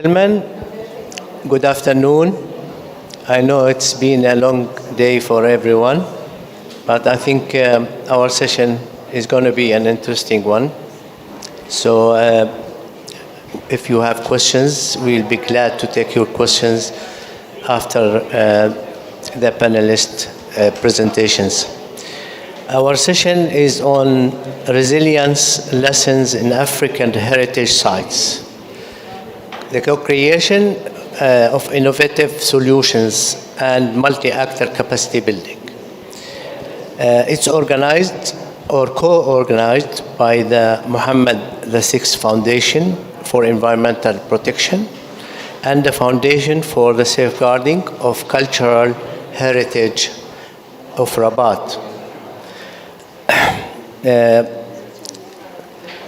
Gentlemen, good afternoon. I know it's been a long day for everyone, but I think our session is going to be an interesting one. So if you have questions, we'll be glad to take your questions after the panelist presentations. Our session is on resilience lessons in African heritage sites. The co-creation of innovative solutions and multi-actor capacity building. It's organized or co-organized by the Mohammed VI Foundation for Environmental Protection and the Foundation for the Safeguarding of Cultural Heritage of Rabat.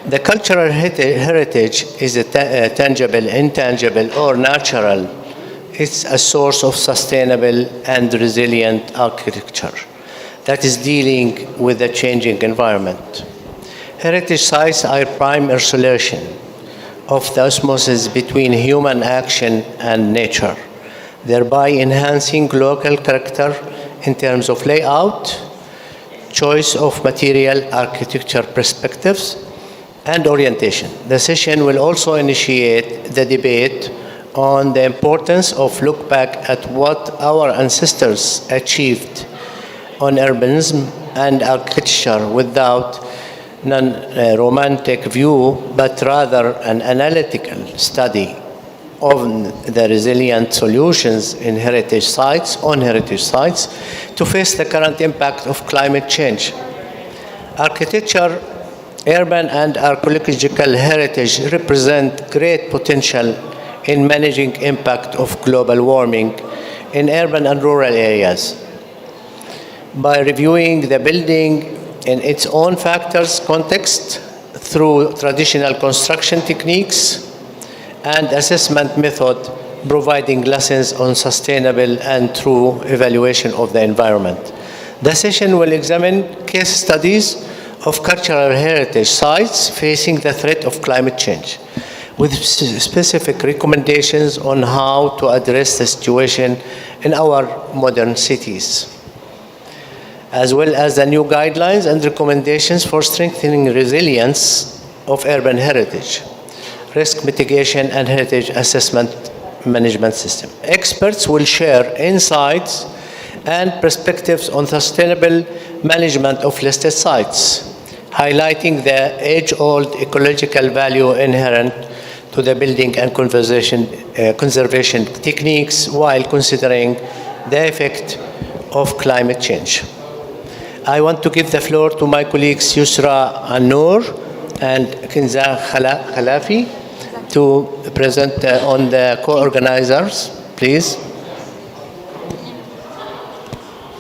The cultural heritage is a tangible, intangible, or natural. It's a source of sustainable and resilient architecture that is dealing with the changing environment. Heritage sites are prime illustration of the osmosis between human action and nature, thereby enhancing local character in terms of layout, choice of material, architecture perspectives, and orientation. The session will also initiate the debate on the importance of look back at what our ancestors achieved on urbanism and architecture without non-romantic view, but rather an analytical study of the resilient solutions in heritage sites, to face the current impact of climate change. Architecture, urban and archaeological heritage represent great potential in managing impact of global warming in urban and rural areas. By reviewing the building in its own factors context through traditional construction techniques and assessment method, providing lessons on sustainable and true evaluation of the environment. The session will examine case studies of cultural heritage sites facing the threat of climate change, with specific recommendations on how to address the situation in our modern cities, as well as the new guidelines and recommendations for strengthening resilience of urban heritage, risk mitigation, and heritage assessment management system. Experts will share insights and perspectives on sustainable management of listed sites, highlighting the age-old ecological value inherent to the building and conservation techniques while considering the effect of climate change. I want to give the floor to my colleagues Yusra An-Noor and Kinza Khalafi to present on the co-organizers, please.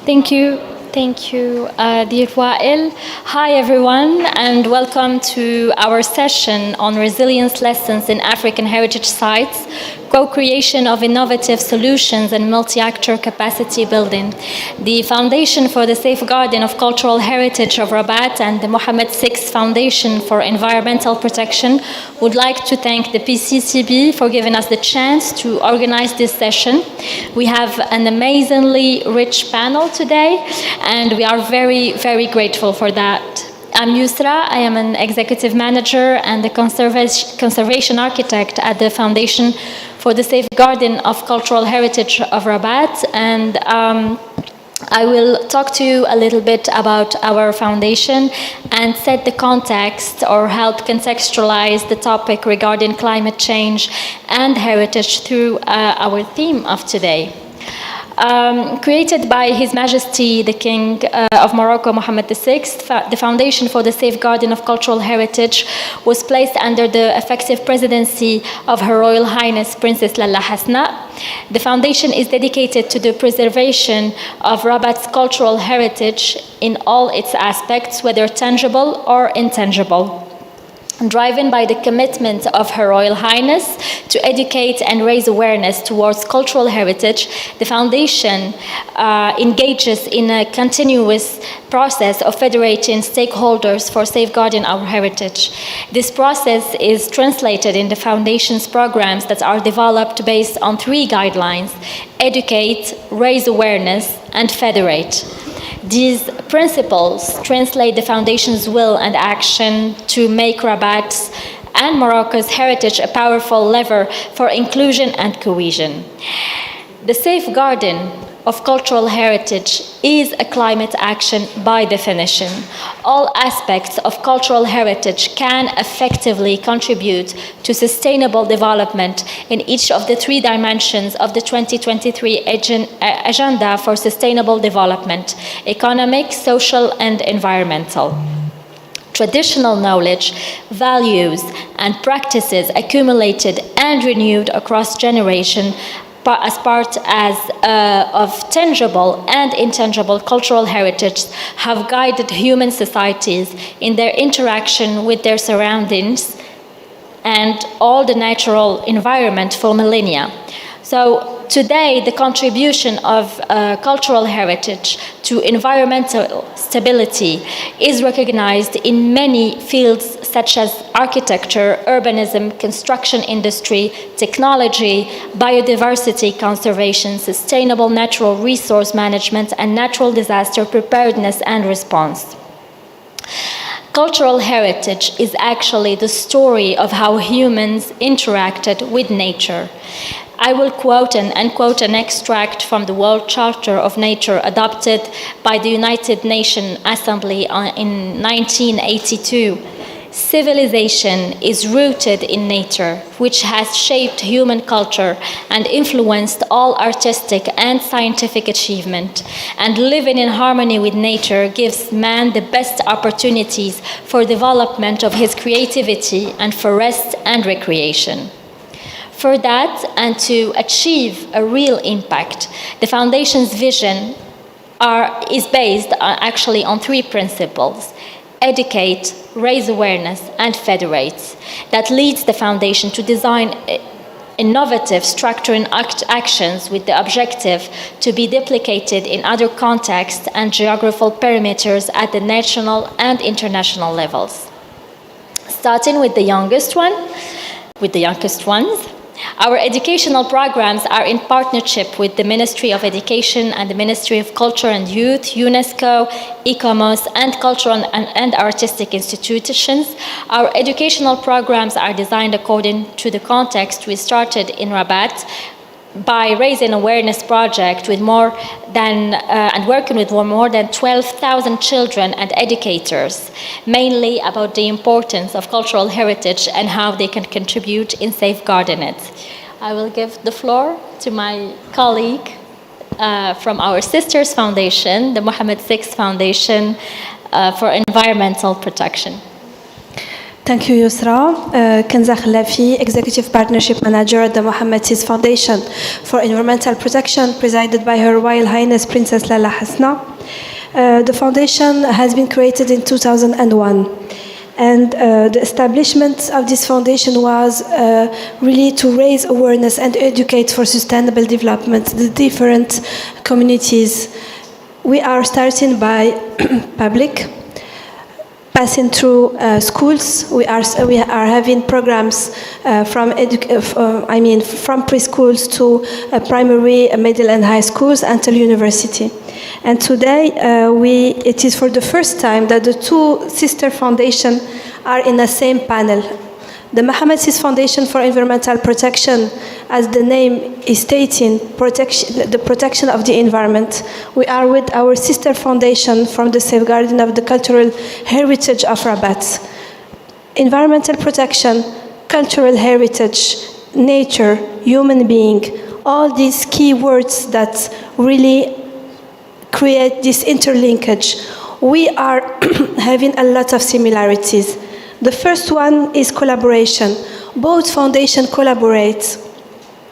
Thank you. Thank you, dear Wael. Hi, everyone, and welcome to our session on resilience lessons in African heritage sites, co-creation of innovative solutions and multi-actor capacity building. The Foundation for the Safeguarding of Cultural Heritage of Rabat and the Mohammed VI Foundation for Environmental Protection would like to thank the PCCB for giving us the chance to organize this session. We have an amazingly rich panel today, and we are very, very grateful for that. I'm Yusra. I am an executive manager and the conservation architect at the Foundation for the Safeguarding of Cultural Heritage of Rabat, and I will talk to you a little bit about our foundation and set the context or help contextualize the topic regarding climate change and heritage through our theme of today. Created by His Majesty the King of Morocco, Mohammed VI, the Foundation for the Safeguarding of Cultural Heritage was placed under the effective presidency of Her Royal Highness Princess Lalla Hasna. The foundation is dedicated to the preservation of Rabat's cultural heritage in all its aspects, whether tangible or intangible. Driven by the commitment of Her Royal Highness to educate and raise awareness towards cultural heritage, the Foundation engages in a continuous process of federating stakeholders for safeguarding our heritage. This process is translated in the Foundation's programs that are developed based on 3 guidelines: educate, raise awareness, and federate. These principles translate the Foundation's will and action to make Rabat's and Morocco's heritage a powerful lever for inclusion and cohesion. The safeguarding of cultural heritage is a climate action by definition. All aspects of cultural heritage can effectively contribute to sustainable development in each of the 3 dimensions of the 2023 Agenda for Sustainable Development: economic, social, and environmental. Traditional knowledge, values, and practices accumulated and renewed across generations as part of tangible and intangible cultural heritage have guided human societies in their interaction with their surroundings and all the natural environment for millennia. So today, the contribution of cultural heritage to environmental stability is recognized in many fields such as architecture, urbanism, construction industry, technology, biodiversity conservation, sustainable natural resource management, and natural disaster preparedness and response. Cultural heritage is actually the story of how humans interacted with nature. I will quote and unquote an extract from the World Charter of Nature adopted by the United Nations Assembly in 1982. Civilization is rooted in nature, which has shaped human culture and influenced all artistic and scientific achievement. And living in harmony with nature gives man the best opportunities for development of his creativity and for rest and recreation. For that, and to achieve a real impact, the Foundation's vision is based actually on 3 principles: educate, raise awareness, and federate. That leads the Foundation to design innovative structuring actions with the objective to be duplicated in other contexts and geographical perimeters at the national and international levels. Starting with the youngest ones, our educational programs are in partnership with the Ministry of Education and the Ministry of Culture and Youth, UNESCO, ICOMOS, and cultural and artistic institutions. Our educational programs are designed according to the context we started in Rabat by raising awareness project with and working with more than 12,000 children and educators, mainly about the importance of cultural heritage and how they can contribute in safeguarding it. I will give the floor to my colleague from our Sisters Foundation, the Mohammed VI Foundation for Environmental Protection. Thank you, Yusra. Kenza Khlafi, Executive Partnership Manager at the Mohammed VI Foundation for Environmental Protection, presided by Her Royal Highness Princess Lala Hasna. The foundation has been created in 2001. And the establishment of this foundation was really to raise awareness and educate for sustainable development, the different communities. We are starting by public, passing through schools. We are having programs from preschools to primary, middle, and high schools until university. And today, it is for the first time that the 2 sister foundations are in the same panel. The Mohammed VI Foundation for Environmental Protection, as the name is stating, the protection of the environment. We are with our sister foundation from the safeguarding of the cultural heritage of Rabat. Environmental protection, cultural heritage, nature, human being, all these key words that really create this interlinkage. We are having a lot of similarities. The first one is collaboration. Both foundations collaborate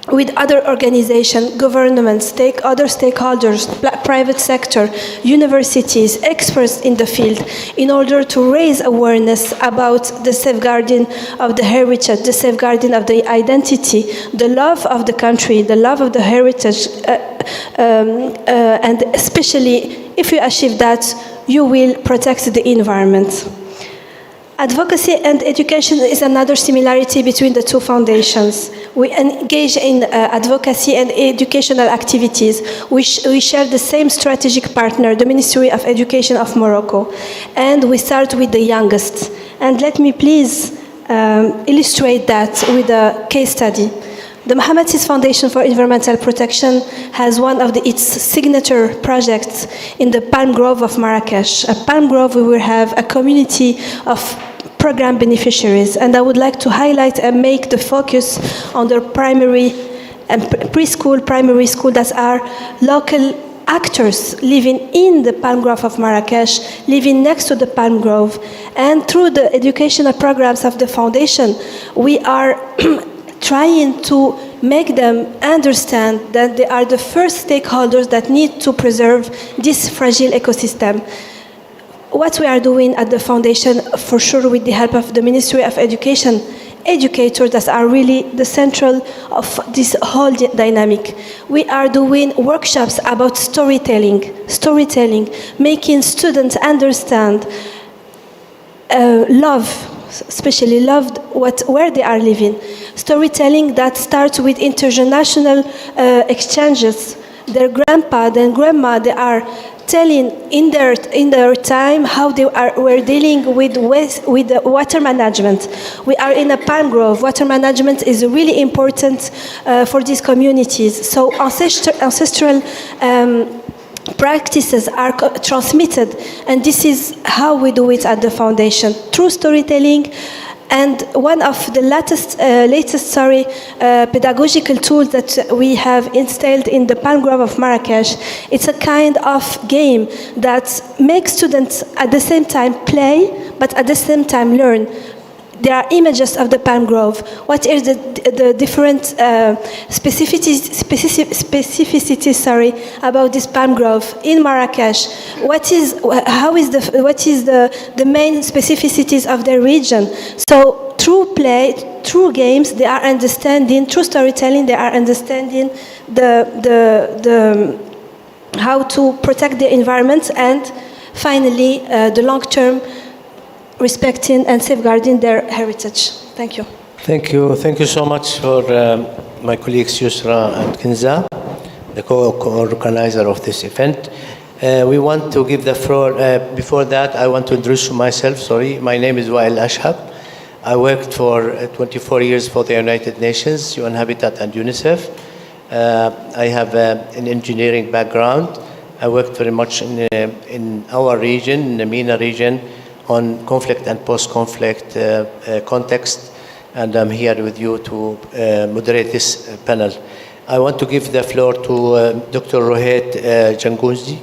with other organizations, governments, other stakeholders, private sector, universities, experts in the field, in order to raise awareness about the safeguarding of the heritage, the safeguarding of the identity, the love of the country, the love of the heritage, and especially if you achieve that, you will protect the environment. Advocacy and education is another similarity between the two foundations. We engage in advocacy and educational activities. We share the same strategic partner, the Ministry of Education of Morocco. And we start with the youngest. And let me please illustrate that with a case study. The Mohammed VI Foundation for Environmental Protection has one of its signature projects in the Palm Grove of Marrakesh. At Palm Grove, we will have a community of program beneficiaries, and I would like to highlight and make the focus on the primary and preschool, primary school that are local actors living in the Palm Grove of Marrakesh, living next to the Palm Grove. And through the educational programs of the foundation, we are trying to make them understand that they are the first stakeholders that need to preserve this fragile ecosystem. What we are doing at the foundation, for sure with the help of the Ministry of Education, educators that are really the central of this whole dynamic. We are doing workshops about storytelling, making students understand love, especially loved where they are living. Storytelling that starts with intergenerational exchanges. Their grandpa and grandma, they are telling in their time how they were dealing with the water management. We are in a palm grove. Water management is really important for these communities. So ancestral practices are transmitted, and this is how we do it at the foundation, through storytelling. And one of the latest pedagogical tools that we have installed in the Palm Grove of Marrakesh, it's a kind of game that makes students at the same time play, but at the same time learn. There are images of the Palm Grove. What is the different specificities about this Palm Grove in Marrakesh? What is the main specificities of the region? So through play, through games, they are understanding. Through storytelling, they are understanding the how to protect the environment, and finally the long-term respecting and safeguarding their heritage. Thank you. Thank you. Thank you so much for my colleagues Yusra and Kinza, the co-organizer of this event. We want to give the floor. Before that, I want to introduce myself. Sorry, my name is Wael Ashhab. I worked for 24 years for the United Nations, UN Habitat and UNICEF. I have an engineering background. I worked very much in our region, in the MENA region, on conflict and post-conflict context, and I'm here with you to moderate this panel. I want to give the floor to Dr. Rohit Jangouzi.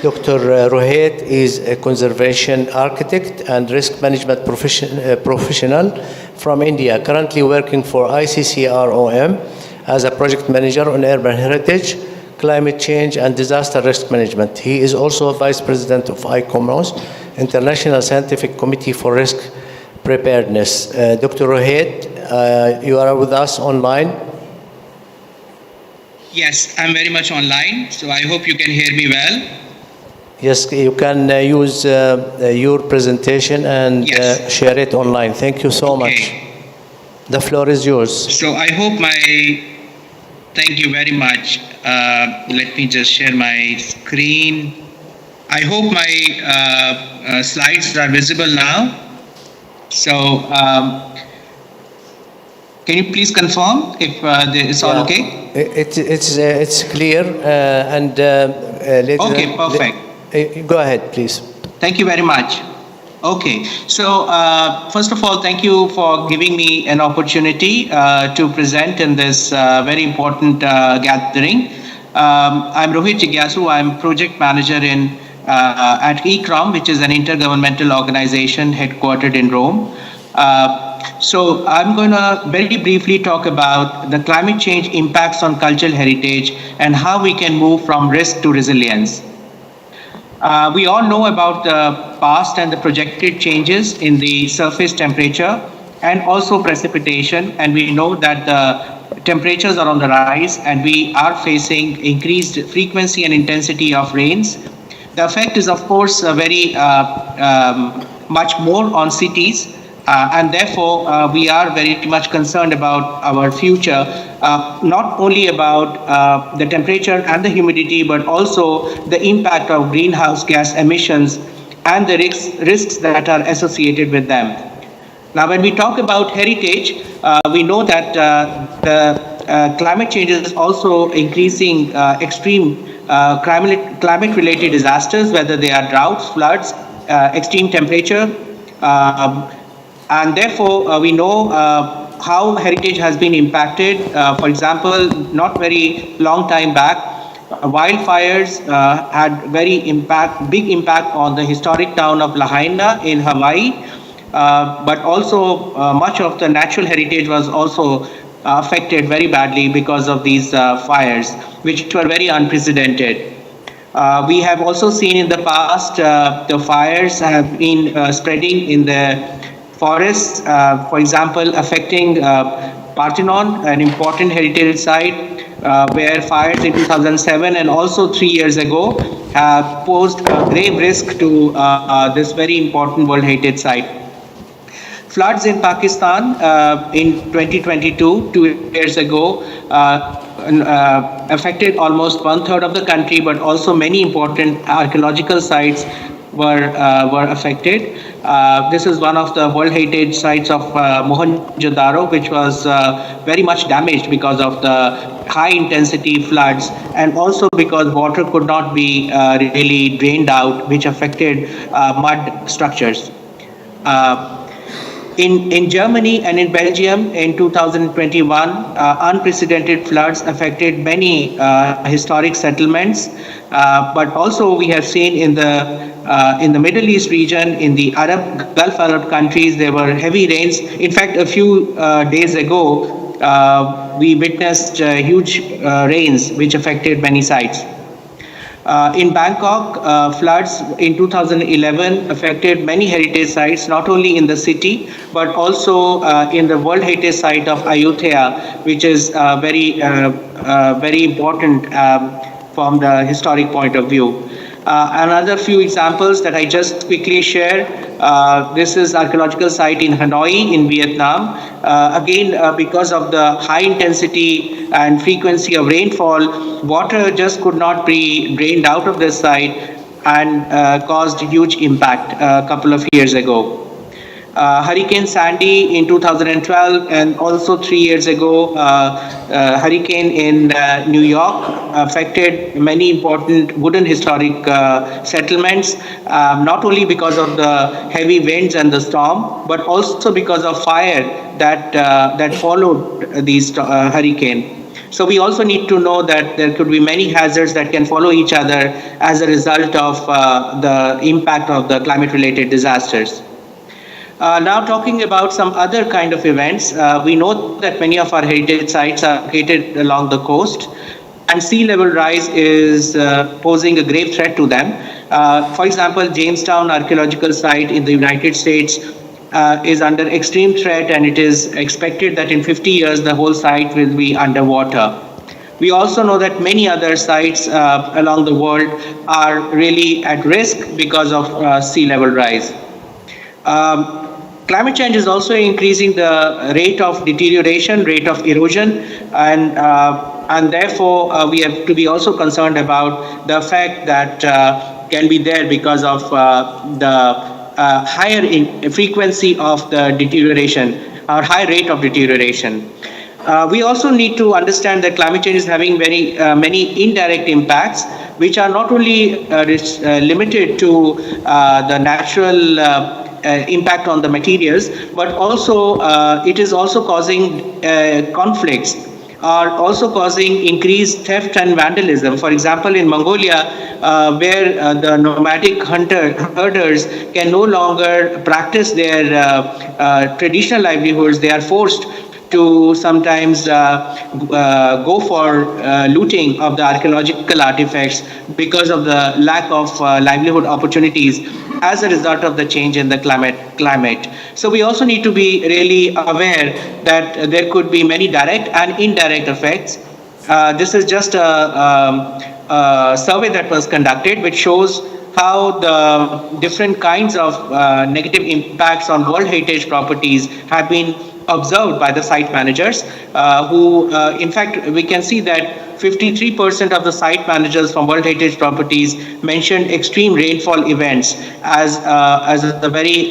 Dr. Rohit is a conservation architect and risk management professional from India, currently working for ICCROM as a project manager on urban heritage, climate change, and disaster risk management. He is also a vice president of ICOMOS, International Scientific Committee for Risk Preparedness. Dr. Rohit, you are with us online. Yes, I'm very much online, so I hope you can hear me well. Yes, you can use your presentation and share it online. Thank you so much. The floor is yours. So I hope thank you very much. Let me just share my screen. I hope my slides are visible now. So can you please confirm if it's all okay? It's clear and okay, perfect. Go ahead, please. Thank you very much. Okay, so first of all, thank you for giving me an opportunity to present in this very important gathering. I'm Rohit Jigyasu. I'm project manager at ICROM, which is an intergovernmental organization headquartered in Rome. So I'm going to very briefly talk about the climate change impacts on cultural heritage and how we can move from risk to resilience. We all know about the past and the projected changes in the surface temperature and also precipitation, and we know that the temperatures are on the rise and we are facing increased frequency and intensity of rains. The effect is, of course, very much more on cities, and therefore we are very much concerned about our future, not only about the temperature and the humidity, but also the impact of greenhouse gas emissions and the risks that are associated with them. Now, when we talk about heritage, we know that the climate change is also increasing extreme climate-related disasters, whether they are droughts, floods, extreme temperature, and therefore we know how heritage has been impacted. For example, not very long time back, wildfires had big impact on the historic town of Lahaina in Hawaii, but also much of the natural heritage was also affected very badly because of these fires, which were very unprecedented. We have also seen in the past the fires have been spreading in the forests, for example, affecting Parthenon, an important heritage site, where fires in 2007 and also 3 years ago have posed a grave risk to this very important World Heritage Site. Floods in Pakistan in 2022, 2 years ago, affected almost 1/3 of the country, but also many important archaeological sites were affected. This is one of the World Heritage Sites of Mohenjo-daro, which was very much damaged because of the high intensity floods, and also because water could not be really drained out, which affected mud structures. In Germany and in Belgium in 2021, unprecedented floods affected many historic settlements, but also we have seen in the Middle East region, in the Gulf Arab countries, there were heavy rains. In fact, a few days ago, we witnessed huge rains which affected many sites. In Bangkok, floods in 2011 affected many heritage sites, not only in the city, but also in the World Heritage Site of Ayutthaya, which is very important from the historic point of view. Another few examples that I just quickly share. This is archaeological site in Hanoi in Vietnam. Again, because of the high intensity and frequency of rainfall, water just could not be drained out of this site and caused huge impact a couple of years ago. Hurricane Sandy in 2012, and also 3 years ago, hurricane in New York affected many important wooden historic settlements, not only because of the heavy winds and the storm, but also because of fire that followed these hurricane. So we also need to know that there could be many hazards that can follow each other as a result of the impact of the climate-related disasters. Now talking about some other kind of events, we know that many of our heritage sites are located along the coast, and sea level rise is posing a grave threat to them. For example, Jamestown Archaeological Site in the United States is under extreme threat, and it is expected that in 50 years the whole site will be underwater. We also know that many other sites along the world are really at risk because of sea level rise. Climate change is also increasing the rate of deterioration, rate of erosion, and therefore we have to be also concerned about the effect that can be there because of the higher frequency of the deterioration or high rate of deterioration. We also need to understand that climate change is having many indirect impacts, which are not only limited to the natural impact on the materials, but also it is also causing conflicts are also causing increased theft and vandalism. For example, in Mongolia, where the nomadic herders can no longer practice their traditional livelihoods, they are forced to sometimes go for looting of the archaeological artifacts because of the lack of livelihood opportunities as a result of the change in the climate. So we also need to be really aware that there could be many direct and indirect effects. This is just a survey that was conducted, which shows how the different kinds of negative impacts on World Heritage properties have been observed by the site managers, who, in fact, we can see that 53% of the site managers from World Heritage properties mentioned extreme rainfall events as a very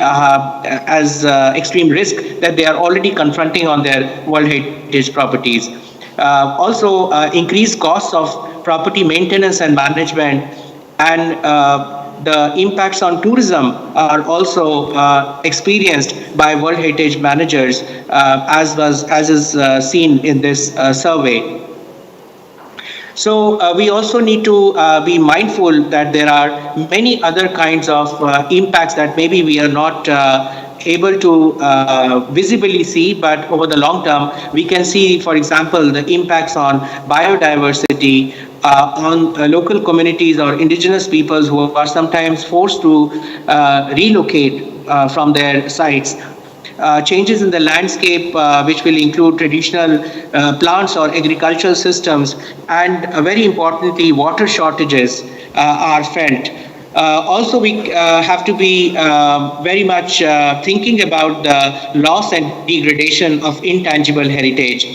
extreme risk that they are already confronting on their World Heritage properties. Also, increased costs of property maintenance and management, and the impacts on tourism are also experienced by World Heritage managers, as is seen in this survey. So we also need to be mindful that there are many other kinds of impacts that maybe we are not able to visibly see, but over the long term, we can see, for example, the impacts on biodiversity, on local communities or indigenous peoples who are sometimes forced to relocate from their sites. Changes in the landscape, which will include traditional plants or agricultural systems, and very importantly, water shortages are felt. Also, we have to be very much thinking about the loss and degradation of intangible heritage.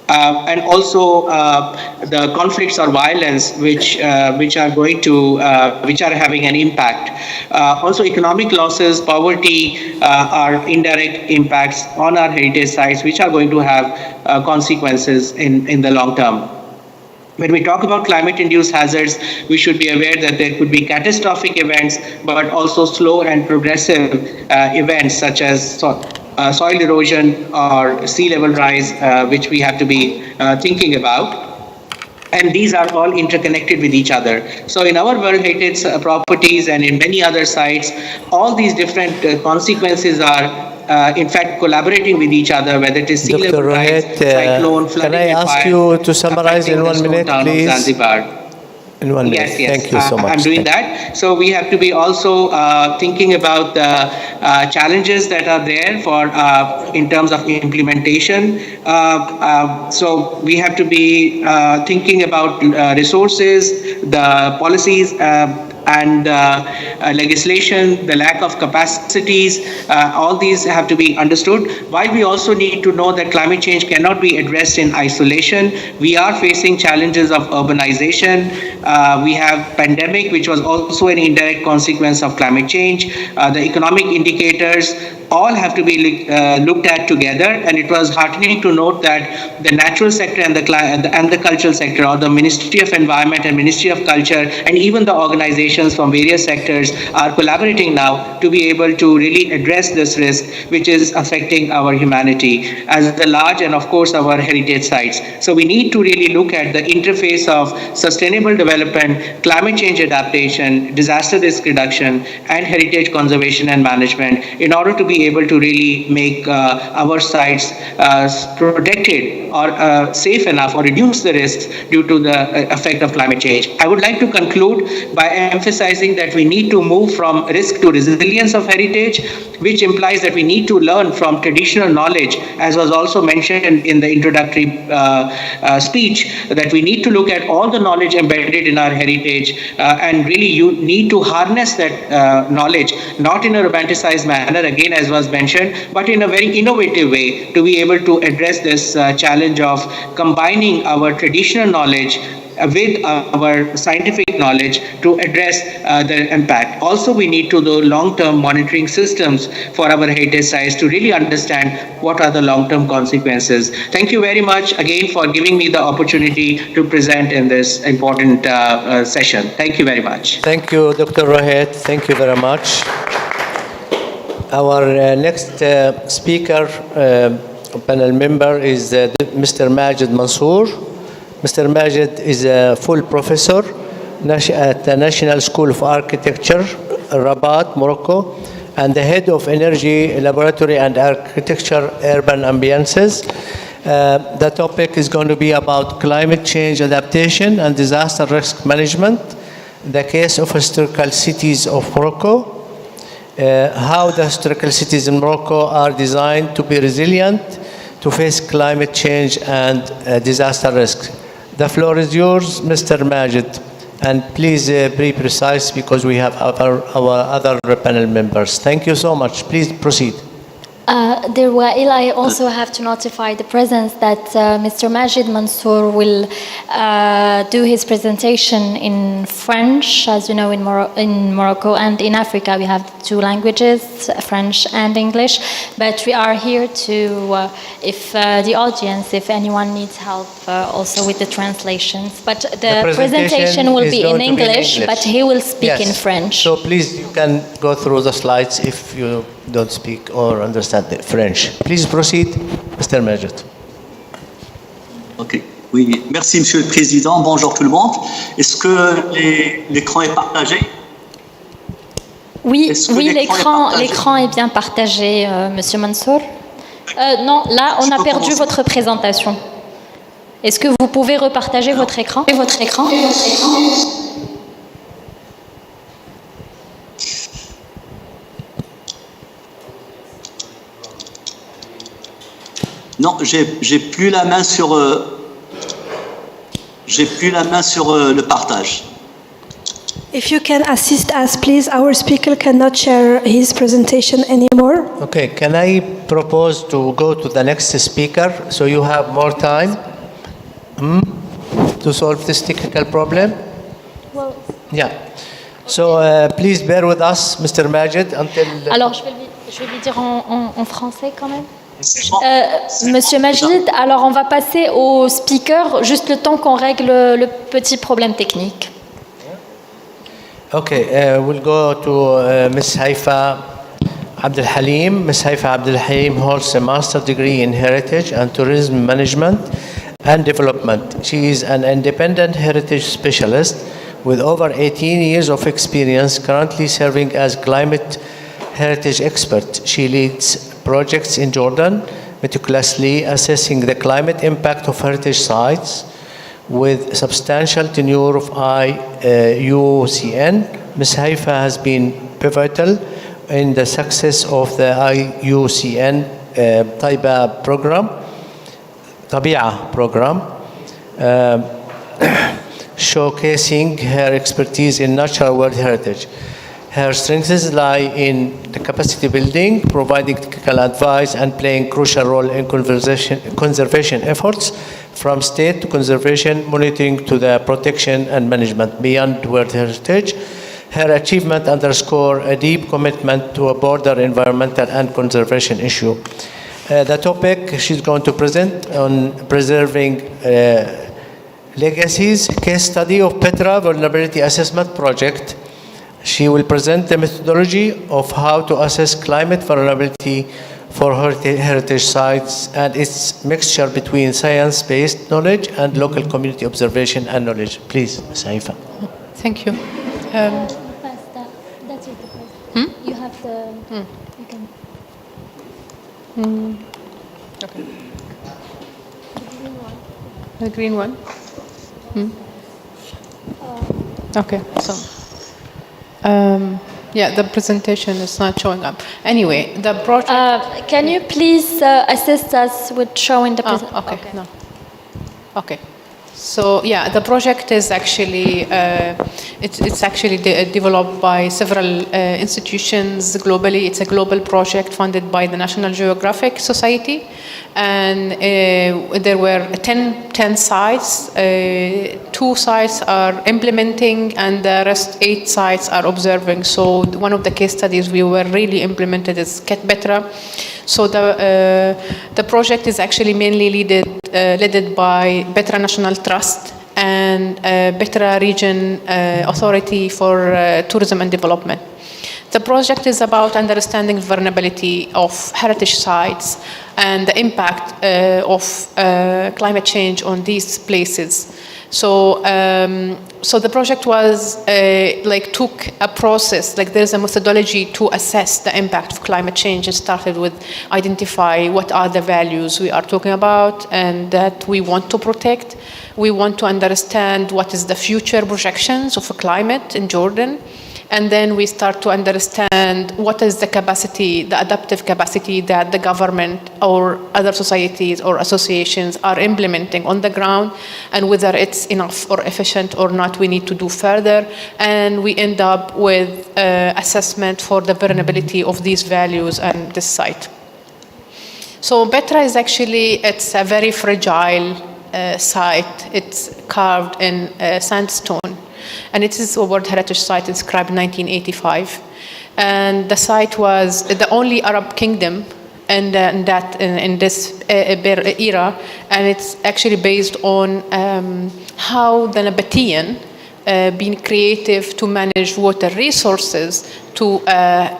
And also the conflicts or violence which are going to which are having an impact. Also, economic losses, poverty are indirect impacts on our heritage sites, which are going to have consequences in the long term. When we talk about climate-induced hazards, we should be aware that there could be catastrophic events, but also slow and progressive events such as soil erosion or sea level rise, which we have to be thinking about. And these are all interconnected with each other. So in our World Heritage properties and in many other sites, all these different consequences are in fact collaborating with each other, whether it is sea level rise, cyclone, flooding, can I ask you to summarize in 1 minute, please? Zanzibar. In 1 minute. Yes. Thank you so much. I'm doing that. So we have to be also thinking about the challenges that are there for in terms of implementation. So we have to be thinking about resources, the policies, and legislation, the lack of capacities, all these have to be understood. While we also need to know that climate change cannot be addressed in isolation, we are facing challenges of urbanization. We have pandemic, which was also an indirect consequence of climate change. The economic indicators all have to be looked at together, and it was heartening to note that the natural sector and the cultural sector, or the Ministry of Environment and Ministry of Culture, and even the organizations from various sectors are collaborating now to be able to really address this risk, which is affecting our humanity as the large and of course our heritage sites. So we need to really look at the interface of sustainable development, climate change adaptation, disaster risk reduction, and heritage conservation and management in order to be able to really make our sites protected or safe enough, or reduce the risks due to the effect of climate change. I would like to conclude by emphasizing that we need to move from risk to resilience of heritage, which implies that we need to learn from traditional knowledge, as was also mentioned in the introductory speech, that we need to look at all the knowledge embedded in our heritage, and really you need to harness that knowledge, not in a romanticized manner, again as was mentioned, but in a very innovative way to be able to address this challenge of combining our traditional knowledge with our scientific knowledge to address the impact. Also, we need to do long-term monitoring systems for our heritage sites to really understand what are the long-term consequences. Thank you very much again for giving me the opportunity to present in this important session. Thank you very much. Thank you, Dr. Rohit. Thank you very much. Our next speaker panel member is Mr. Majid Mansour. Mr. Majid is a full professor at the National School of Architecture, Rabat, Morocco, and the head of Energy Laboratory and Architecture Urban Ambiances. The topic is going to be about climate change adaptation and disaster risk management, the case of historical cities of Morocco, how the historical cities in Morocco are designed to be resilient to face climate change and disaster risk. The floor is yours, Mr. Majid. And please be precise because we have our other panel members. Thank you so much. Please proceed. I also have to notify the presence that Mr. Majid Mansour will do his presentation in French. As you know, in Morocco and in Africa, we have two languages, French and English. But we are here to, if the audience, if anyone needs help, also with the translations. But the presentation will be in English, but he will speak in French. So please, you can go through the slides if you don't speak or understand the French. Please proceed, Mr. Majid. Ok. Oui, merci Monsieur le Président. Bonjour tout le monde. Est-ce que l'écran est partagé? Oui, l'écran est bien partagé, Monsieur Mansour. Non, là, on a perdu votre présentation. Est-ce que vous pouvez repartager votre écran? Non, j'ai plus la main sur le partage. If you can assist us, please. Our speaker cannot share his presentation anymore. Okay, can I propose to go to the next speaker so you have more time to solve this technical problem? Well, yeah. So please bear with us, Mr. Majid, until... Alors, je vais lui dire en français quand même. Monsieur Majid, alors on va passer au speaker, juste le temps qu'on règle le petit problème technique. Okay, we'll go to Ms. Haifa Abdel Halim. Ms. Haifa Abdel Halim holds a master's degree in Heritage and Tourism Management and Development. She is an independent heritage specialist with over 18 years of experience, currently serving as climate heritage expert. She leads projects in Jordan, meticulously assessing the climate impact of heritage sites with substantial tenure of IUCN. Ms. Haifa has been pivotal in the success of the IUCN Tabi'a program, showcasing her expertise in natural world heritage. Her strengths lie in the capacity building, providing technical advice, and playing a crucial role in conservation efforts, from state to conservation monitoring to the protection and management beyond world heritage. Her achievement underscore a deep commitment to a broader environmental and conservation issue. The topic she's going to present on preserving legacies, case study of Petra Vulnerability Assessment Project. She will present the methodology of how to assess climate vulnerability for heritage sites and its mixture between science-based knowledge and local community observation and knowledge. Please, Ms. Haifa. Thank you. That's it. You have the... You can... Okay. The green one? Okay, so... yeah, the presentation is not showing up. Anyway, the project... can you please assist us with showing the presentation? Okay, no. Okay. So, yeah, the project is actually, it's actually developed by several institutions globally. It's a global project funded by the National Geographic Society. And there were 10 sites. 2 sites are implementing and the rest 8 sites are observing. So one of the case studies we were really implemented is Petra. So the project is actually mainly led by Petra National Trust and Petra Region Authority for Tourism and Development. The project is about understanding vulnerability of heritage sites and the impact of climate change on these places. So the project was took a process, there's a methodology to assess the impact of climate change. It started with identify what are the values we are talking about and that we want to protect. We want to understand what is the future projections of a climate in Jordan. And then we start to understand what is the capacity, the adaptive capacity that the government or other societies or associations are implementing on the ground, and whether it's enough or efficient or not, we need to do further. And we end up with assessment for the vulnerability of these values and this site. So Petra is it's a very fragile site. It's carved in sandstone. And it is a World Heritage Site inscribed in 1985. And the site was the only Arab kingdom in this era. And it's actually based on how the Nabatean been creative to manage water resources to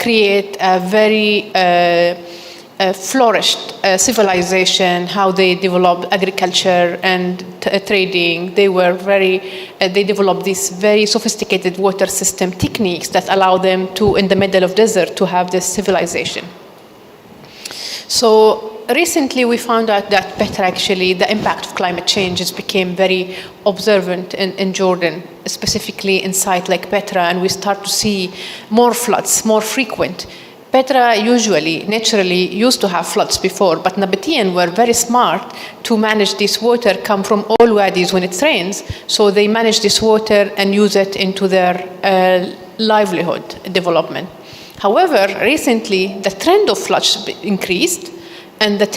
create a very flourished civilization, how they developed agriculture and trading. They developed these very sophisticated water system techniques that allow them to, in the middle of desert, to have this civilization. So recently we found out that Petra actually, the impact of climate change became very observant in Jordan, specifically in sites like Petra, and we start to see more floods, more frequent. Petra usually, naturally, used to have floods before, but Nabatean were very smart to manage this water come from all wadis when it rains, so they manage this water and use it into their livelihood development. However, recently, the trend of floods increased, and the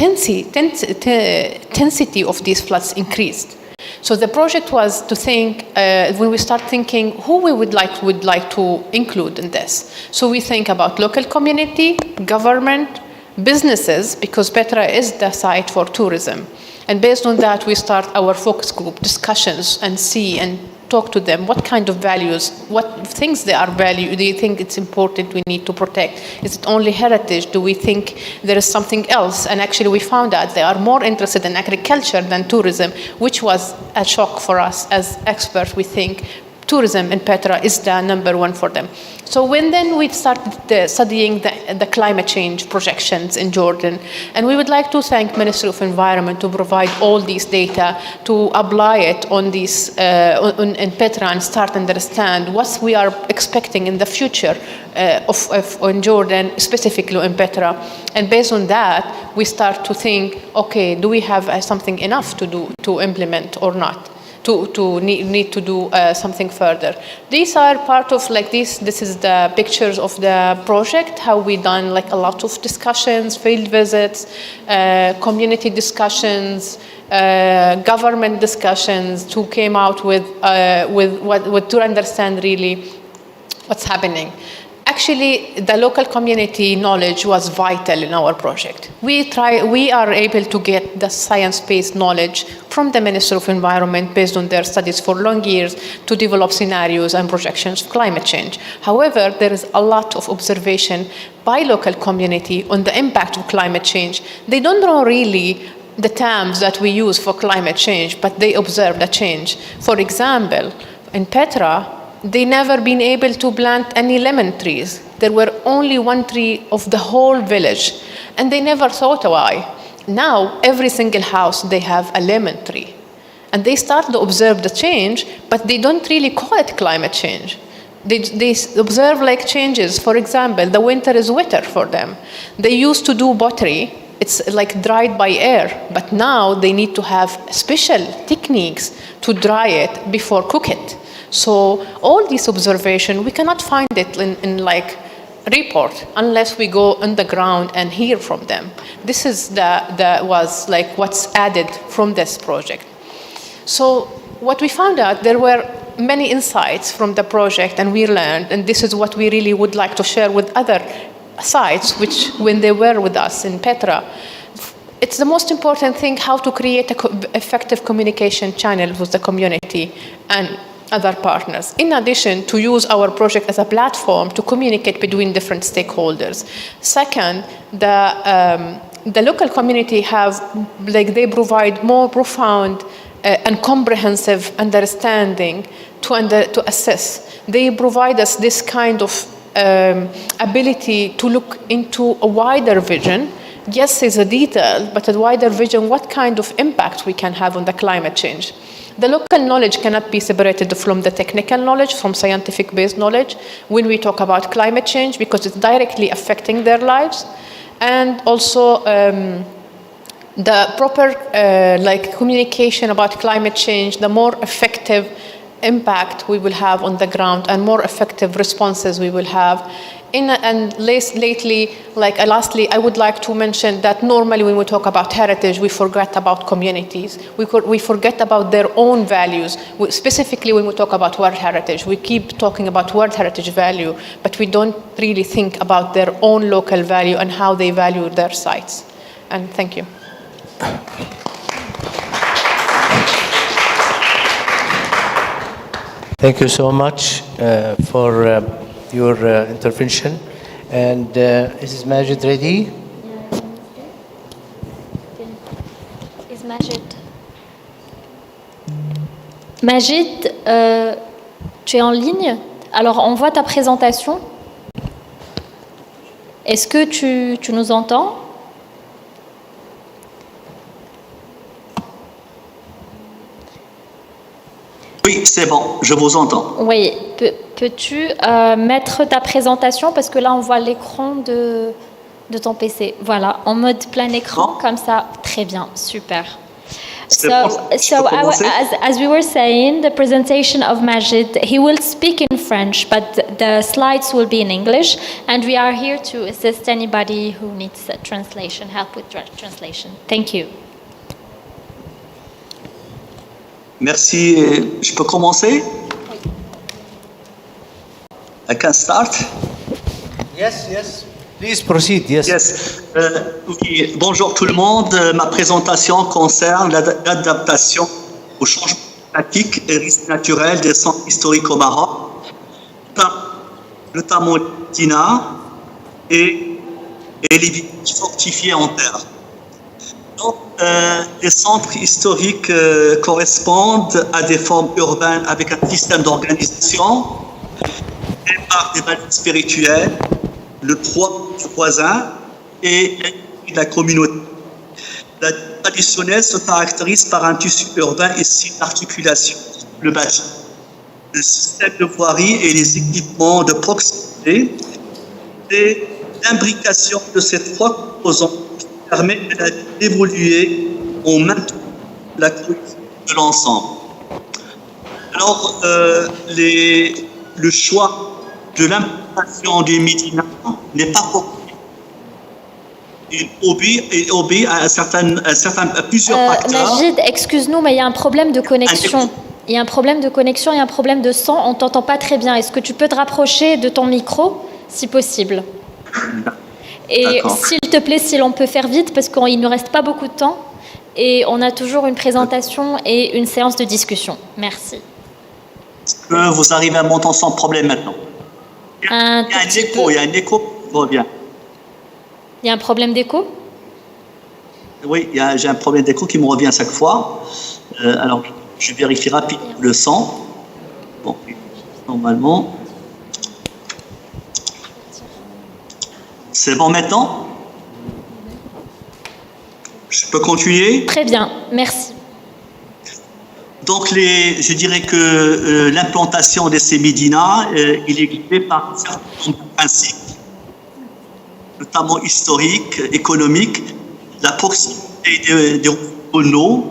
intensity of these floods increased. So the project was to think, when we start thinking who we would like to include in this. So we think about local community, government, businesses, because Petra is the site for tourism. And based on that, we start our focus group discussions and see and talk to them what kind of values, what things they are value, do you think it's important we need to protect? Is it only heritage? Do we think there is something else? And actually we found out they are more interested in agriculture than tourism, which was a shock for us as experts. We think tourism in Petra is the number one for them. So then we started studying the climate change projections in Jordan, and we would like to thank Ministry of Environment to provide all these data to apply it on these in Petra and start to understand what we are expecting in the future in Jordan, specifically in Petra. And based on that, we start to think, okay, do we have something enough to do to implement or not? To need to do something further. These are part of this is the pictures of the project, how we done a lot of discussions, field visits, community discussions, government discussions to came out with to understand really what's happening. Actually, the local community knowledge was vital in our project. We are able to get the science-based knowledge from the Ministry of Environment based on their studies for long years to develop scenarios and projections of climate change. However, there is a lot of observation by local community on the impact of climate change. They don't know really the terms that we use for climate change, but they observe the change. For example, in Petra, they never been able to plant any lemon trees. There were only one tree of the whole village, and they never thought why. Now, every single house, they have a lemon tree. And they start to observe the change, but they don't really call it climate change. They observe changes. For example, the winter is wetter for them. They used to do pottery. It's dried by air, but now they need to have special techniques to dry it before cook it. So all these observation, we cannot find it in report unless we go on the ground and hear from them. This is what's added from this project. So what we found out, there were many insights from the project, and we learned, and this is what we really would like to share with other sites, which when they were with us in Petra, it's the most important thing how to create an effective communication channel with the community and other partners. In addition, to use our project as a platform to communicate between different stakeholders. Second, the local community they provide more profound and comprehensive understanding to assess. They provide us this kind of ability to look into a wider vision. Yes, it's a detail, but a wider vision, what kind of impact we can have on the climate change. The local knowledge cannot be separated from the technical knowledge, from scientific-based knowledge, when we talk about climate change, because it's directly affecting their lives. And also the proper communication about climate change, the more effective impact we will have on the ground and more effective responses we will have. Lastly, I would like to mention that normally when we talk about heritage, we forget about communities. We forget about their own values. Specifically, when we talk about World Heritage, we keep talking about World Heritage value, but we don't really think about their own local value and how they value their sites. And thank you. Thank you so much for your intervention. And is Majid ready? Is Majid? Majid, tu es en ligne? Alors, on voit ta présentation. Est-ce que tu nous entends? Oui, c'est bon, je vous entends. Oui, peux-tu mettre ta présentation, parce que là on voit l'écran de ton PC. Voilà, en mode plein écran, comme ça. Très bien, super. So as we were saying, the presentation of Majid, he will speak in French, but the slides will be in English, and we are here to assist anybody who needs a translation, help with translation. Thank you. Merci. Je peux commencer? I can start? Yes. Please proceed, yes. Oui. Bonjour tout le monde. Ma présentation concerne l'adaptation au changement climatique et risques naturels des centres historiques au Maroc, notamment les Médina et les villages fortifiés en terre. Donc, les centres historiques correspondent à des formes urbaines avec un système d'organisation et par des valeurs spirituelles, le droit du voisin et la communauté. La traditionnelle se caractérise par un tissu urbain et d'articulation, le bâti, le système de voirie et les équipements de proximité et l'imbrication de ces trois composants permet d'évoluer en maintenant la cohésion de l'ensemble. Alors, le choix de l'implantation des Médina n'est pas possible. Il obéit à plusieurs facteurs. Majid, excuse-nous, mais il y a un problème de connexion. Il y a un problème de connexion, il y a un problème de son, on ne t'entend pas très bien. Est-ce que tu peux te rapprocher de ton micro, si possible ? Et s'il te plaît, si l'on peut faire vite, parce qu'il ne nous reste pas beaucoup de temps, et on a toujours une présentation et une séance de discussion. Merci. Est-ce que vous arrivez à m'entendre sans problème maintenant? Il y a un écho qui revient. Il y a un problème d'écho? Oui, j'ai un problème d'écho qui me revient à chaque fois. Alors, je vérifie rapidement le son. Bon, normalement. C'est bon maintenant? Je peux continuer? Très bien, merci. Donc, je dirais que l'implantation de ces médinas, il est guidé par certains principes, notamment historiques, économiques, la proximité des eaux,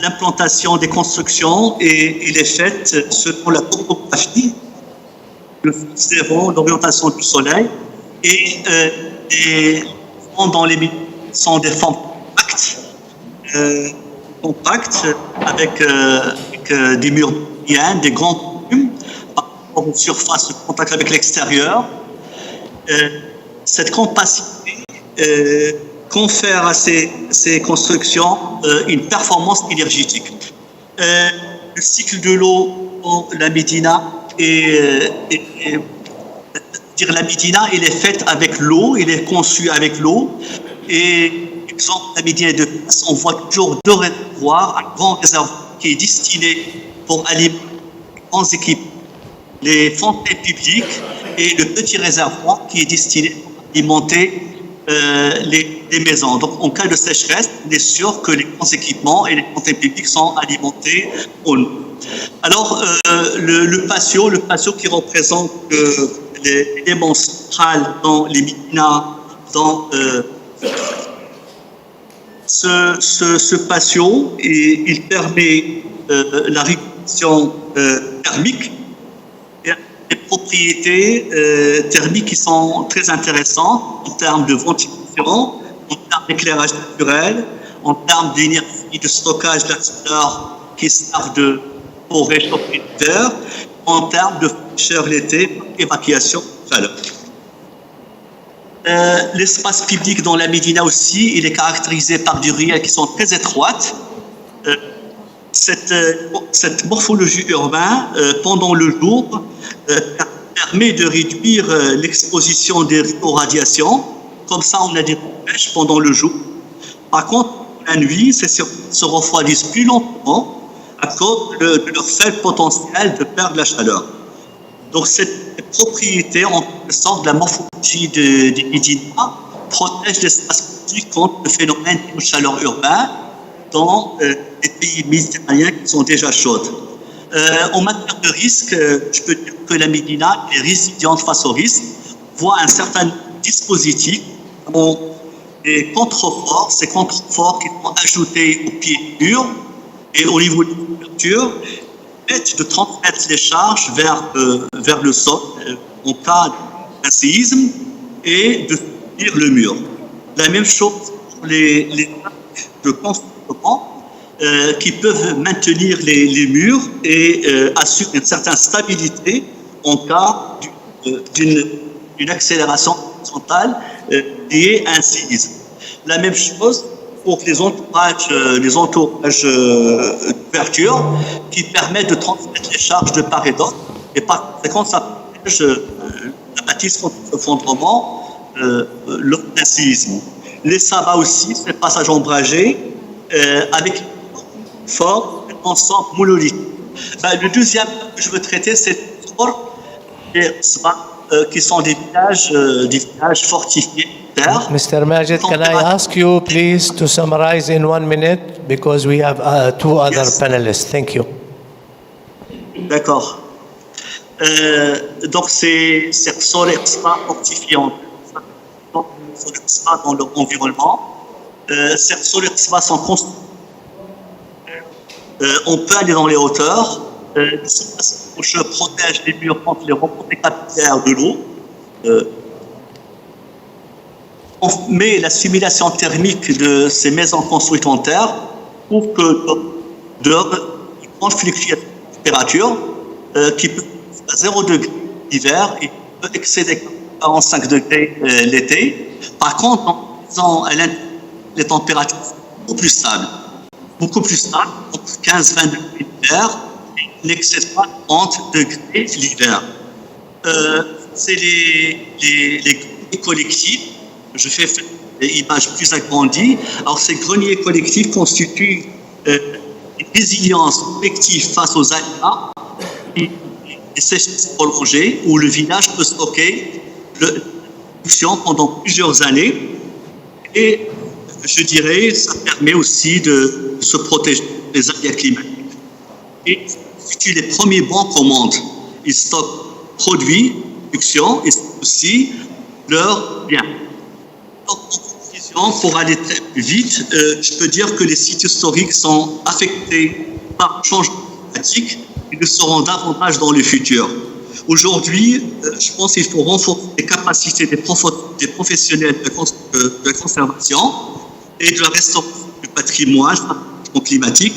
l'implantation des constructions et les faite selon la topographie, le flux des vents, l'orientation du soleil, et les fonds dans les médinas sont des formes compactes avec des murs bien, des grands volumes par rapport aux surfaces de contact avec l'extérieur. Cette compacité confère à ces constructions une performance énergétique. le cycle de l'eau dans la Médina la Médina, elle est faite avec l'eau, elle est conçue avec l'eau. Et, par exemple, la Médina de Fès, on voit toujours deux réservoirs, un grand réservoir qui est destiné pour alimenter les grands équipements, les fontaines publiques, et le petit réservoir qui est destiné pour alimenter les maisons. Donc, en cas de sécheresse, on est sûr que les grands équipements et les fontaines publiques sont alimentés en eau. Alors, le patio qui représente l'élément central dans les Médinas, dans ce patio, il permet la régulation thermique et des propriétés thermiques qui sont très intéressantes en termes de ventilation, en termes d'éclairage naturel, en termes d'énergie de stockage de la chaleur qui servent pour réchauffer l'hiver, en termes de fraîcheur l'été, évacuation de chaleur. L'espace public dans la Médina aussi, il est caractérisé par des ruelles qui sont très étroites. Cette morphologie urbaine, pendant le jour, permet de réduire l'exposition des rues aux radiations. Comme ça, on a des repêches pendant le jour. Par contre, la nuit, se refroidissent plus lentement à cause de leur faible potentiel de perdre la chaleur. Donc, cette propriété, en quelque sorte, de la morphologie des Médinas, protège l'espace public contre le phénomène de chaleur urbaine dans les pays méditerranéens qui sont déjà chaudes. En matière de risque, je peux dire que la Médina est résiliente face au risque, voit un certain dispositif, des contreforts, ces contreforts qui sont ajoutés au pied du mur et au niveau de l'ouverture, permettent de transmettre les charges vers le sol en cas d'un séisme et de soutenir le mur. La même chose pour les arcs de construction qui peuvent maintenir les murs et assurer une certaine stabilité en cas d'une accélération horizontale liée à un séisme. La même chose pour les entourages d'ouverture qui permettent de transmettre les charges de part et d'autre. Et par conséquent, ça protège la bâtisse contre l'effondrement lors d'un séisme. Les sabbats aussi, c'est le passage ombragé avec fort ensemble monolithique. Le deuxième que je veux traiter, c'est les sabbats qui sont des villages fortifiés. Mr. Majid, can I ask you please to summarize in 1 minute because we have 2 other panelists. Thank you. D'accord. Donc, c'est sol et spa fortifiés dans leur environnement. Ces sol et spa sont construits. On peut aller dans les hauteurs. Je protège les murs contre les remontées capillaires de l'eau. On met la simulation thermique de ces maisons construites en terre pour que dehors, une grande fluctuation de température qui peut être à 0 degré l'hiver et peut excéder 45 degrés l'été. Par contre, en faisant les températures sont beaucoup plus stables, donc 15-20 degrés l'hiver et n'excède pas 30 degrés l'hiver. C'est les collectifs. Je fais des images plus agrandies. Alors, ces greniers collectifs constituent une résilience collective face aux aléas et sécheresses prolongées où le village peut stocker la production pendant plusieurs années. Et je dirais, ça permet aussi de se protéger des aléas climatiques. Et constituent les premiers bons commandes. Ils stockent produits, production et aussi leurs biens. En conclusion, pour aller très vite, je peux dire que les sites historiques sont affectés par le changement climatique et le seront davantage dans le futur. Aujourd'hui, je pense qu'il faut renforcer les capacités des professionnels de la conservation et de la restauration du patrimoine climatique.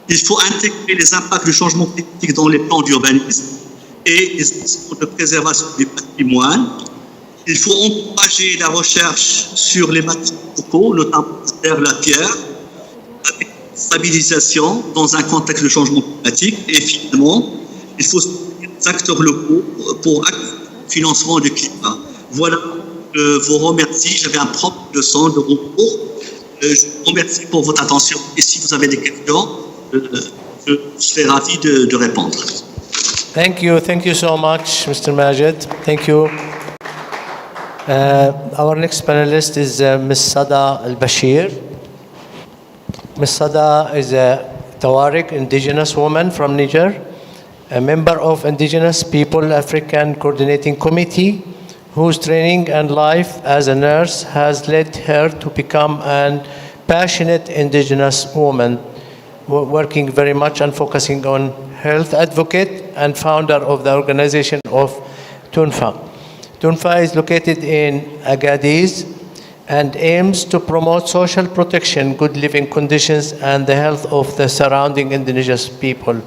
Il faut intégrer les impacts du changement climatique dans les plans d'urbanisme et les actions de préservation du patrimoine. Il faut encourager la recherche sur les matériaux locaux, notamment la terre, la pierre, avec stabilisation dans un contexte de changement climatique. Et finalement, il faut des acteurs locaux pour le financement du climat. Voilà, je vous remercie. J'avais un propre leçon de recours. Je vous remercie pour votre attention. Et si vous avez des questions, je serai ravi de répondre. Thank you so much, Mr. Majid. Thank you. Our next panelist is Ms. Sada Al-Bashir. Ms. Sada is a Tuareg indigenous woman from Niger, a member of Indigenous People African Coordinating Committee, whose training and life as a nurse has led her to become an passionate indigenous woman, working very much and focusing on health advocate and founder of the organization of TUNFA. TUNFA is located in Agadez and aims to promote social protection, good living conditions, and the health of the surrounding indigenous people,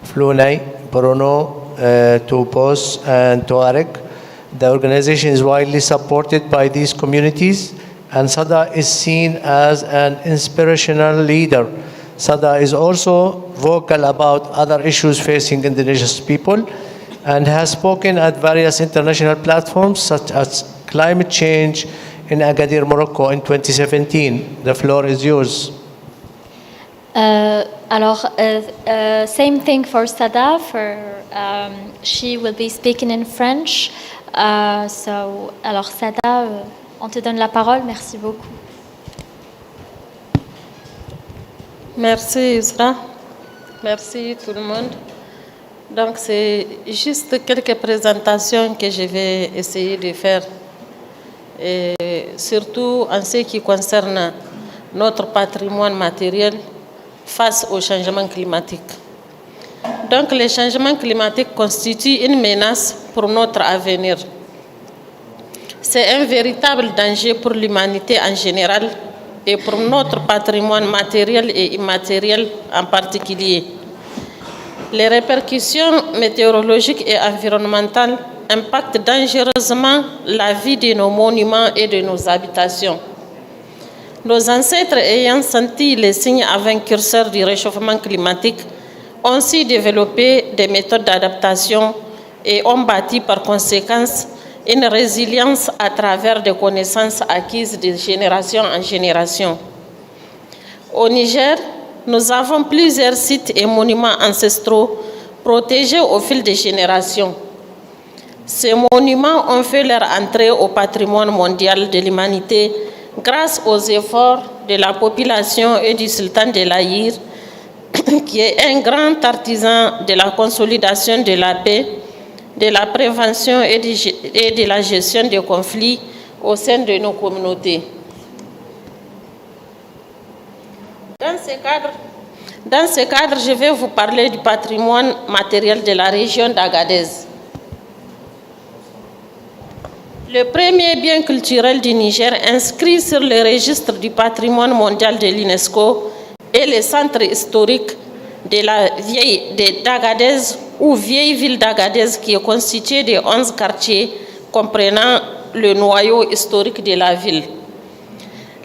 Flunay, Borono, Tupos, and Tuareg. The organization is widely supported by these communities, and Sada is seen as an inspirational leader. Sada is also vocal about other issues facing indigenous people and has spoken at various international platforms such as climate change in Agadir, Morocco in 2017. The floor is yours. Same thing for Sada. She will be speaking in French. Alors Sada, on te donne la parole. Merci beaucoup. Merci Isra, merci tout le monde. Donc c'est juste quelques présentations que je vais essayer de faire, et surtout en ce qui concerne notre patrimoine matériel face au changement climatique. Donc le changement climatique constitue une menace pour notre avenir. C'est un véritable danger pour l'humanité en général et pour notre patrimoine matériel et immatériel en particulier. Les répercussions météorologiques et environnementales impactent dangereusement la vie de nos monuments et de nos habitations. Nos ancêtres ayant senti les signes avant-curseurs du réchauffement climatique ont aussi développé des méthodes d'adaptation et ont bâti par conséquence une résilience à travers des connaissances acquises de génération en génération. Au Niger, nous avons plusieurs sites et monuments ancestraux protégés au fil des générations. Ces monuments ont fait leur entrée au patrimoine mondial de l'humanité grâce aux efforts de la population et du sultan de l'Aïr, qui est un grand artisan de la consolidation de la paix, de la prévention et de la gestion des conflits au sein de nos communautés. Dans ce cadre, je vais vous parler du patrimoine matériel de la région d'Agadez. Le premier bien culturel du Niger inscrit sur le registre du patrimoine mondial de l'UNESCO est le centre historique d'Agadez ou vieille ville d'Agadez, qui est constituée de 11 quartiers comprenant le noyau historique de la ville.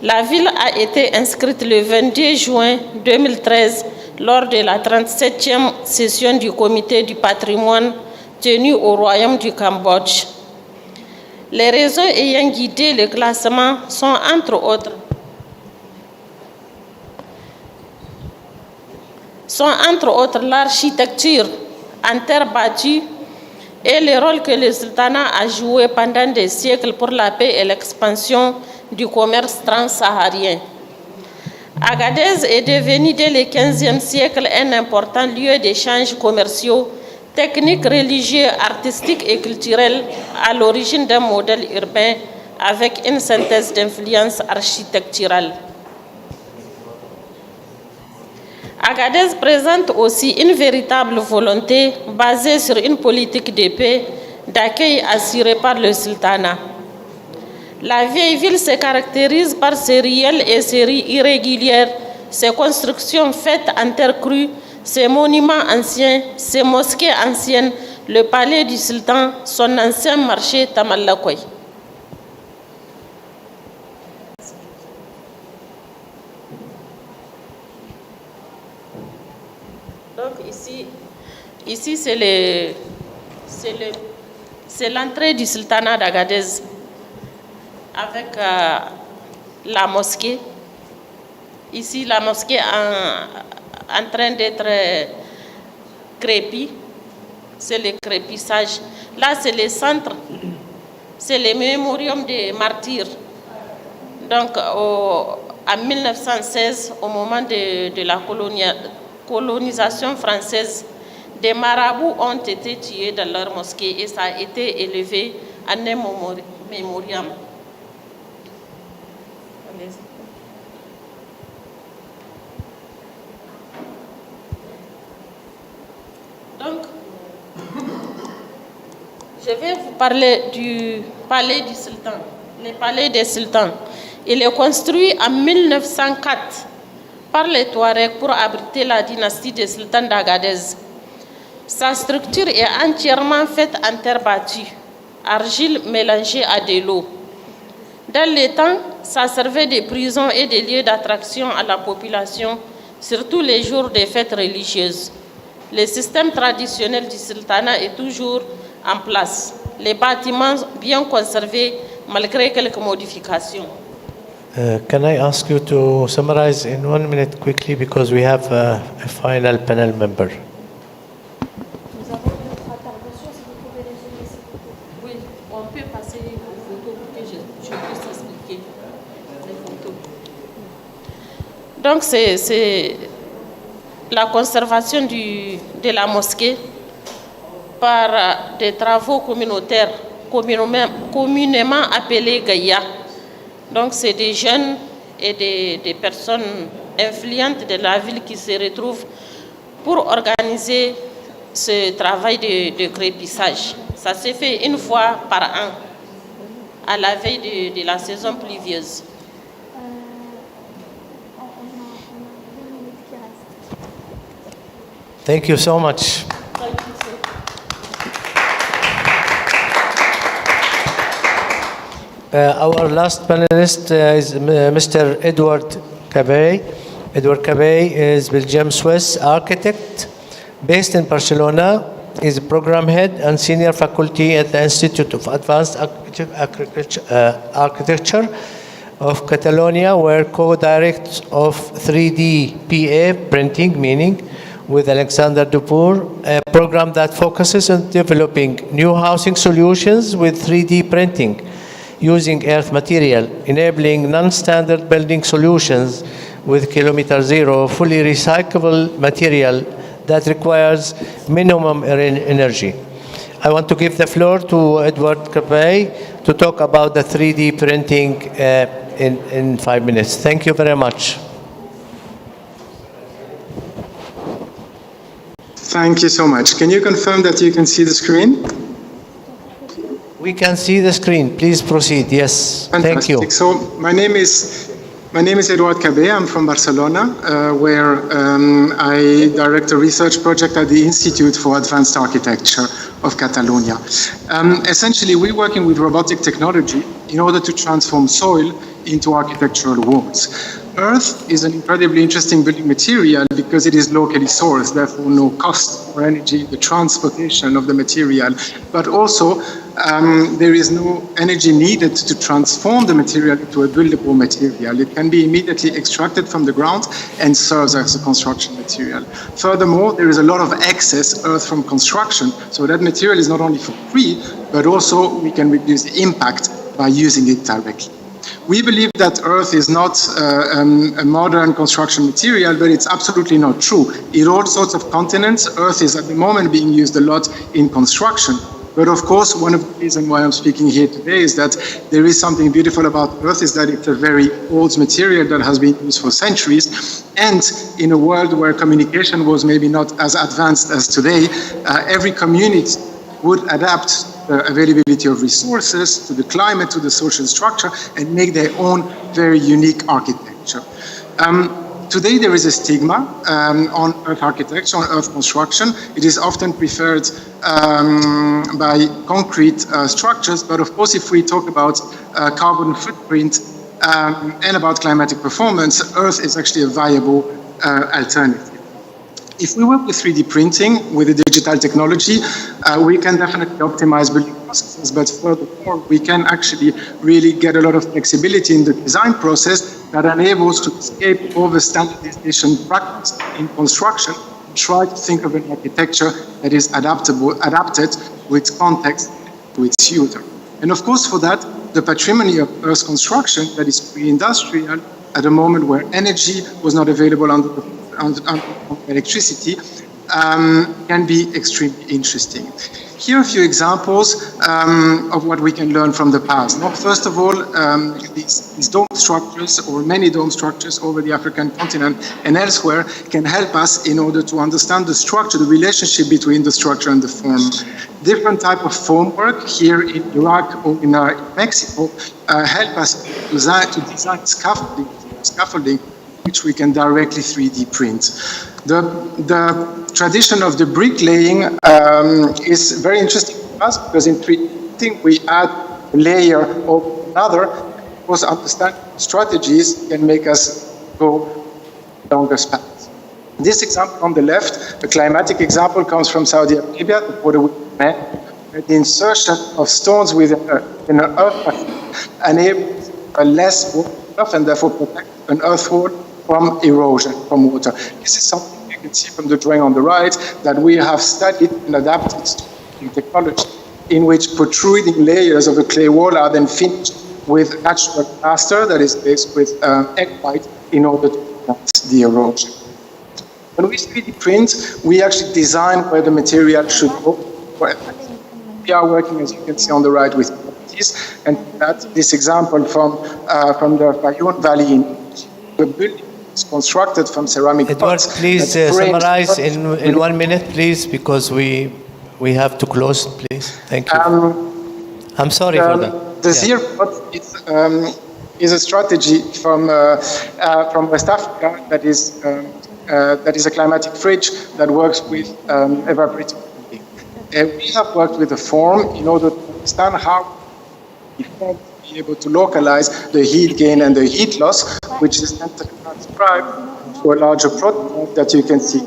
La ville a été inscrite le 22 juin 2013 lors de la 37e session du comité du patrimoine tenue au Royaume du Cambodge. Les raisons ayant guidé le classement sont entre autres l'architecture en terre battue et le rôle que le sultanat a joué pendant des siècles pour la paix et l'expansion du commerce transsaharien. Agadez est devenu dès le XVe siècle un important lieu d'échanges commerciaux, techniques, religieux, artistiques et culturels, à l'origine d'un modèle urbain avec une synthèse d'influences architecturales. Agadez présente aussi une véritable volonté basée sur une politique de paix, d'accueil assurée par le sultanat. La vieille ville se caractérise par ses ruelles et ses rues irrégulières, ses constructions faites en terre crue, ses monuments anciens, ses mosquées anciennes, le palais du sultan, son ancien marché Tamallakoy. Donc ici c'est l'entrée du sultanat d'Agadez avec la mosquée. Ici, la mosquée est en train d'être crépie. C'est le crépissage. Là, c'est le centre, c'est le mémorium des martyrs. Donc, en 1916, au moment de la colonisation française, des marabouts ont été tués dans leur mosquée et ça a été élevé en un mémoriam. Donc, je vais vous parler du palais du sultan, le palais des sultans. Il est construit en 1904 par les Touaregs pour abriter la dynastie des sultans d'Agadez. Sa structure est entièrement faite en terre battue, argile mélangée à de l'eau. Dans les temps, ça servait de prison et de lieu d'attraction à la population, surtout les jours des fêtes religieuses. Le système traditionnel du sultanat est toujours en place. Les bâtiments bien conservés malgré quelques modifications. Can I ask you to summarize in 1 minute quickly because we have a final panel member. Oui, on peut passer aux photos pour que je puisse expliquer les photos. Donc c'est la conservation de la mosquée par des travaux communautaires communément appelés Gaïa. Donc c'est des jeunes et des personnes influentes de la ville qui se retrouvent pour organiser ce travail de crépissage. Ça se fait une fois par an, à la veille de la saison pluvieuse. Thank you so much. Our last panelist is Mr. Edward Cabay. Edward Cabay is Belgium-Swiss architect based in Barcelona. He's a program head and senior faculty at the Institute of Advanced Architecture of Catalonia, where co-director of 3D PA printing, meaning with Alexander Dupour, a program that focuses on developing new housing solutions with 3D printing using earth material, enabling non-standard building solutions with kilometer zero, fully recyclable material that requires minimum energy. I want to give the floor to Edward Cabay to talk about the 3D printing in 5 minutes. Thank you very much. Thank you so much. Can you confirm that you can see the screen? We can see the screen. Please proceed. Yes. Fantastic. Thank you. So my name is Eduard Cabé. I'm from Barcelona, where I direct a research project at the Institute for Advanced Architecture of Catalonia. Essentially, we're working with robotic technology in order to transform soil into architectural walls. Earth is an incredibly interesting building material because it is locally sourced, therefore no cost or energy, the transportation of the material, but also there is no energy needed to transform the material into a buildable material. It can be immediately extracted from the ground and serves as a construction material. Furthermore, there is a lot of excess earth from construction, so that material is not only for free, but also we can reduce the impact by using it directly. We believe that earth is not a modern construction material, but it's absolutely not true. In all sorts of continents, earth is at the moment being used a lot in construction. But of course, one of the reasons why I'm speaking here today is that there is something beautiful about earth, is that it's a very old material that has been used for centuries. And in a world where communication was maybe not as advanced as today, every community would adapt the availability of resources to the climate, to the social structure, and make their own very unique architecture. Today there is a stigma on earth architecture, on earth construction. It is often preferred by concrete structures, but of course if we talk about carbon footprint and about climatic performance, earth is actually a viable alternative. If we work with 3D printing, with the digital technology, we can definitely optimize building processes, but furthermore, we can actually really get a lot of flexibility in the design process that enables to escape all the standardization practice in construction, try to think of an architecture that is adapted to its context, to its user. And of course, for that, the patrimony of Earth construction that is pre-industrial, at a moment where energy was not available on electricity, can be extremely interesting. Here are a few examples of what we can learn from the past. Now, first of all, these dome structures, or many dome structures over the African continent and elsewhere, can help us in order to understand the structure, the relationship between the structure and the form. Different type of formwork here in Iraq or in Mexico help us to design scaffolding which we can directly 3D print. The tradition of the bricklaying is very interesting for us because in 3D printing we add a layer of another. Of course, understanding strategies can make us go longer spans. This example on the left, a climatic example, comes from Saudi Arabia, the border with Yemen, where the insertion of stones within an earth enables a less water and therefore protect an earth wall from erosion, from water. This is something you can see from the drawing on the right that we have studied and adapted to technology, in which protruding layers of a clay wall are then finished with natural plaster that is based with egg white in order to prevent the erosion. When we 3D print, we actually design where the material should go. We are working, as you can see on the right, with CapaCITIES, and this example from the Fayoum Valley in the building is constructed from ceramic Edward, please summarize in 1 minute, please, because we have to close, please. Thank you. I'm sorry for that. The zero pot is a strategy from West Africa that is a climatic fridge that works with evaporative cooling. We have worked with the form in order to understand how the form will be able to localize the heat gain and the heat loss, which is then transcribed to a larger prototype that you can see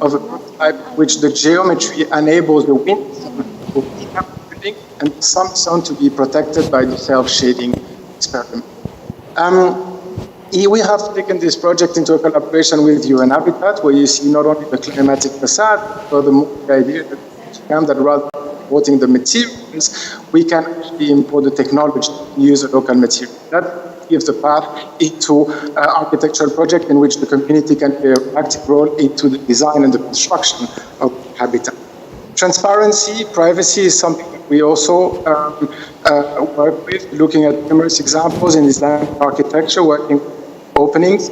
of a prototype which the geometry enables the wind to be building and some sun to be protected by the self-shading experiment. We have taken this project into a collaboration with UNFCCC, where you see not only the climatic facade, but the idea that rather than importing the materials, we can actually import the technology and use a local material. That gives the path into an architectural project in which the community can play an active role into the design and the construction of habitat. Transparency, privacy is something that we also work with, looking at numerous examples in Islamic architecture, working openings.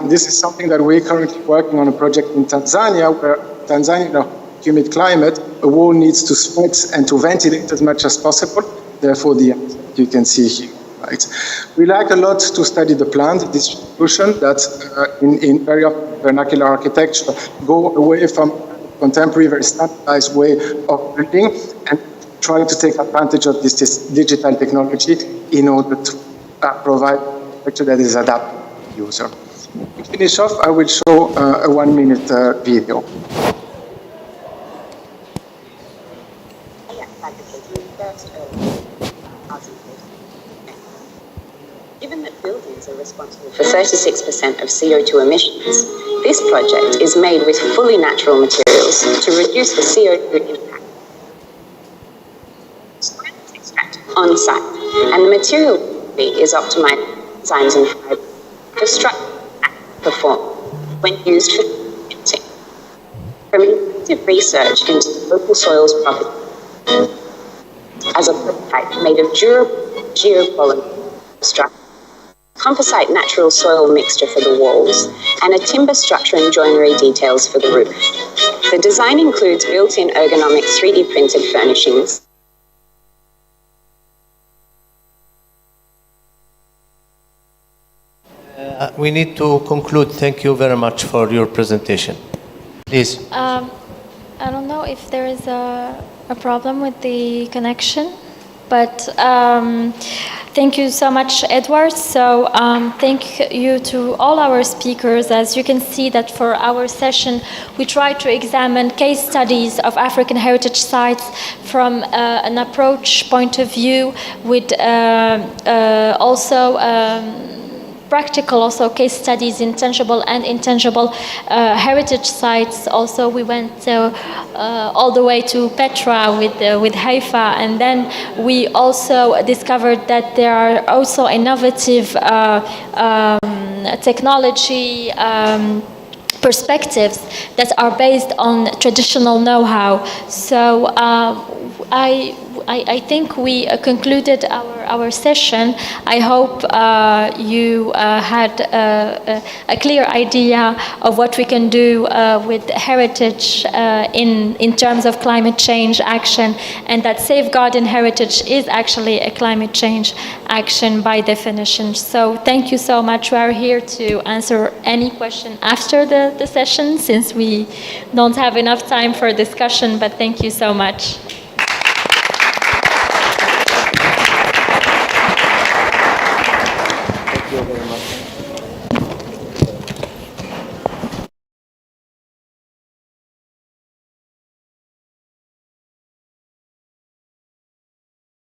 This is something that we're currently working on a project in Tanzania, where Tanzania, in a humid climate, a wall needs to spread and to ventilate as much as possible. Therefore, the you can see here. Right. We like a lot to study the plant distribution that in very often vernacular architecture go away from contemporary, very standardized way of building and try to take advantage of this digital technology in order to provide architecture that is adapted to the user. To finish off, I will show a 1-minute video. Given that buildings are responsible for 36% of CO2 emissions, this project is made with fully natural materials to reduce the CO2 impact. Soil is extracted on site, and the material is optimized enzymes and fibers to structure and perform when used for printing. From intensive research into local soils properties, as a prototype made of durable geopolymer structure, CapaCITES natural soil mixture for the walls, and a timber structure and joinery details for the roof. The design includes built-in ergonomic 3D printed furnishings. We need to conclude. Thank you very much for your presentation. Please. I don't know if there is a problem with the connection. But thank you so much, Edward. So thank you to all our speakers. As you can see that for our session, we try to examine case studies of African heritage sites from an approach point of view with also practical case studies in tangible and intangible heritage sites. Also, we went all the way to Petra with Haifa, and then we also discovered that there are also innovative technology perspectives that are based on traditional know-how. So I think we concluded our session. I hope you had a clear idea of what we can do with heritage in terms of climate change action, and that safeguarding heritage is actually a climate change action by definition. So thank you so much. We are here to answer any question after the session, since we don't have enough time for discussion, but thank you so much.